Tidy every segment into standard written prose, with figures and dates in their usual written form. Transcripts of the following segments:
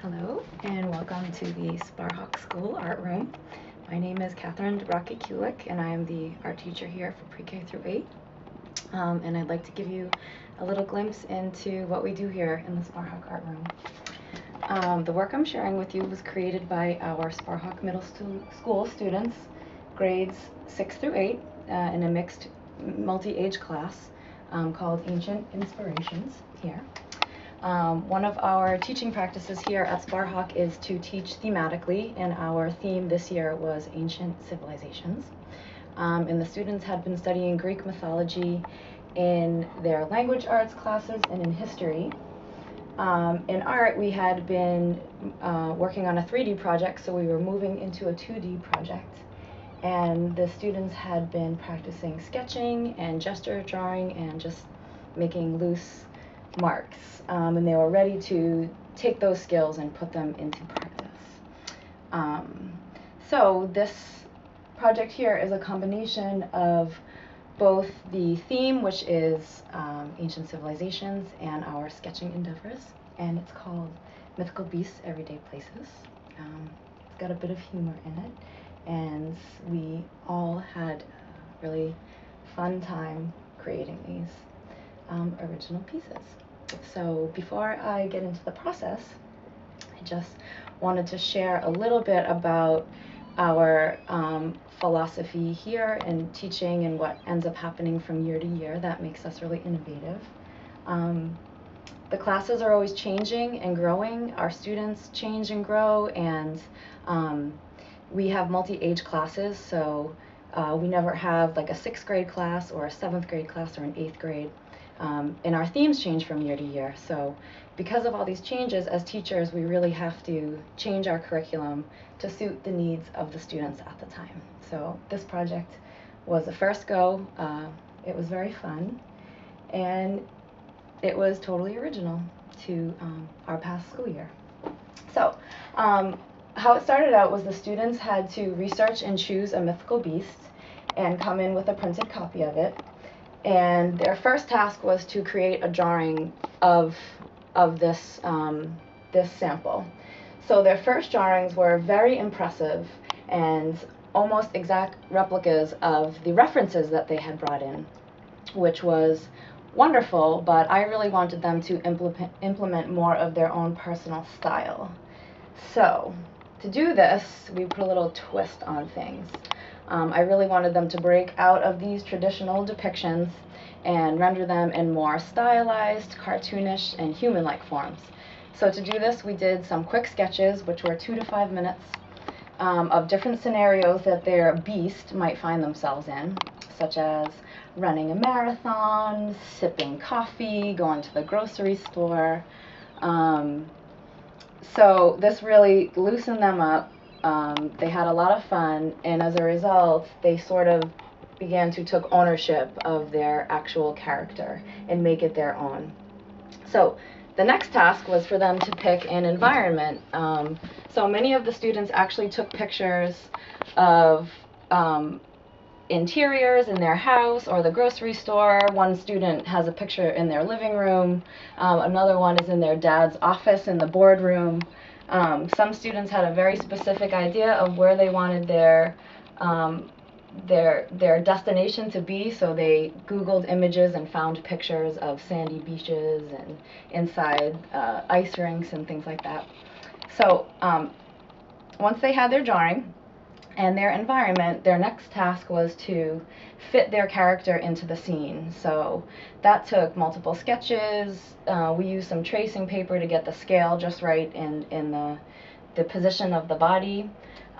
Hello and welcome to the Sparhawk School Art Room. My name is Catherine Dabraki-Kulik and I am the art teacher here for pre-K through 8. And I'd like to give you a little glimpse into what we do here in the Sparhawk Art Room. The work I'm sharing with you was created by our Sparhawk Middle School students, grades 6 through 8, in a mixed multi-age class called Ancient Inspirations here. One of our teaching practices here at Sparhawk is to teach thematically, and our theme this year was Ancient Civilizations. And the students had been studying Greek mythology in their language arts classes and in history. In art, we had been working on a 3D project, so we were moving into a 2D project. And the students had been practicing sketching and gesture drawing and just making loose marks, and they were ready to take those skills and put them into practice. So this project here is a combination of both the theme, which is ancient civilizations, and our sketching endeavors, and it's called Mythical Beasts, Everyday Places. It's got a bit of humor in it, and we all had a really fun time creating these original pieces. So before I get into the process, I just wanted to share a little bit about our philosophy here in teaching and what ends up happening from year to year that makes us really innovative. The classes are always changing and growing. Our students change and grow, and we have multi-age classes, so we never have like a 6th grade class or a 7th grade class or an 8th grade. And our themes change from year to year. So because of all these changes, as teachers, we really have to change our curriculum to suit the needs of the students at the time. So this project was the first go. It was very fun, and it was totally original to our past school year. So how it started out was the students had to research and choose a mythical beast and come in with a printed copy of it. And their first task was to create a drawing of this this sample. So their first drawings were very impressive and almost exact replicas of the references that they had brought in, which was wonderful, but I really wanted them to implement more of their own personal style. So to do this, we put a little twist on things. I really wanted them to break out of these traditional depictions and render them in more stylized, cartoonish, and human-like forms. So to do this, we did some quick sketches, which were 2 to 5 minutes, of different scenarios that their beast might find themselves in, such as running a marathon, sipping coffee, going to the grocery store. So this really loosened them up. They had a lot of fun, and as a result, they sort of began to take ownership of their actual character and make it their own. So the next task was for them to pick an environment. So many of the students actually took pictures of interiors in their house or the grocery store. One student has a picture in their living room. Another one is in their dad's office in the boardroom. Some students had a very specific idea of where they wanted their destination to be, so they Googled images and found pictures of sandy beaches and inside ice rinks and things like that. So once they had their drawing and their environment, their next task was to fit their character into the scene. So that took multiple sketches. We used some tracing paper to get the scale just right in the position of the body.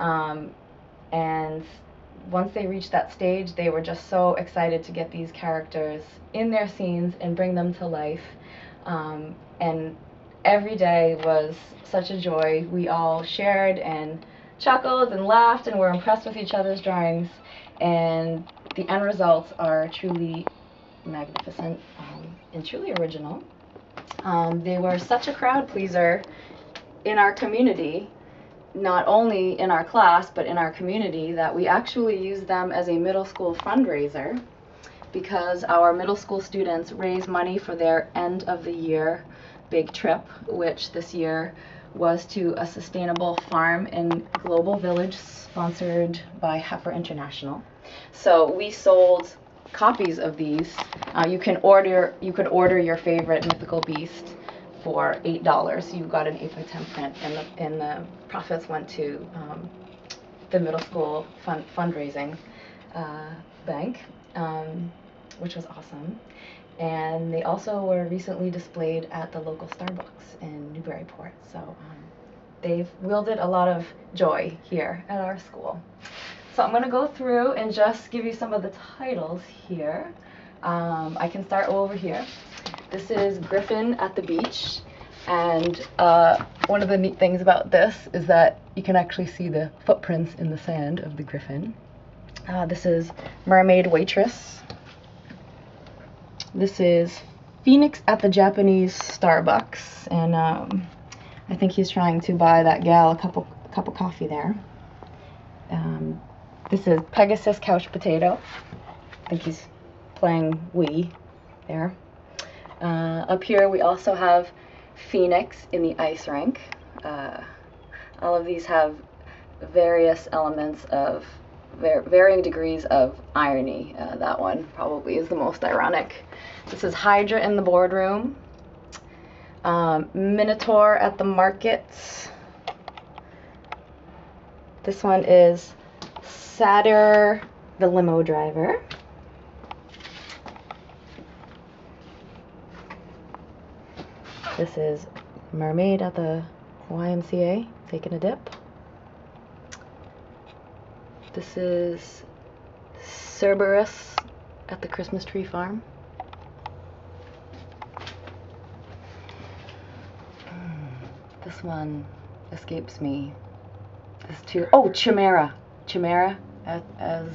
And once they reached that stage, they were just so excited to get these characters in their scenes and bring them to life. And every day was such a joy. We all shared and chuckled and laughed and were impressed with each other's drawings, and the end results are truly magnificent and truly original. They were such a crowd pleaser in our community, not only in our class but in our community, that we actually used them as a middle school fundraiser, because our middle school students raise money for their end of the year big trip, which this year was to a sustainable farm in Global Village sponsored by Heifer International. So we sold copies of these. You could order your favorite mythical beast for $8. You got an 8x10 print, and the profits went to the middle school fundraising bank, which was awesome. And they also were recently displayed at the local Starbucks in Newburyport. So they've wielded a lot of joy here at our school. So I'm going to go through and just give you some of the titles here. I can start over here. This is Griffin at the Beach. And one of the neat things about this is that you can actually see the footprints in the sand of the griffin. This is Mermaid Waitress. This is Phoenix at the Japanese Starbucks, and I think he's trying to buy that gal a cup of coffee there. This is Pegasus Couch Potato. I think he's playing Wii there. Up here we also have Phoenix in the ice rink. All of these have various elements of varying degrees of irony. That one probably is the most ironic. This is Hydra in the boardroom. Minotaur at the market. This one is Satyr the limo driver. This is Mermaid at the YMCA taking a dip. This is Cerberus at the Christmas tree farm. This one escapes me. Oh, Chimera. Chimera as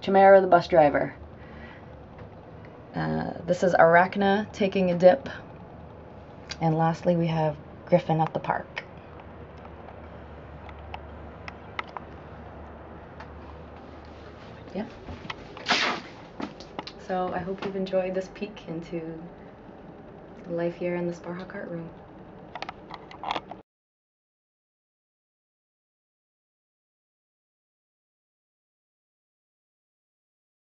Chimera the bus driver. This is Arachna taking a dip. And lastly, we have Griffin at the park. Yeah. So I hope you've enjoyed this peek into life here in the Sparhawk art room.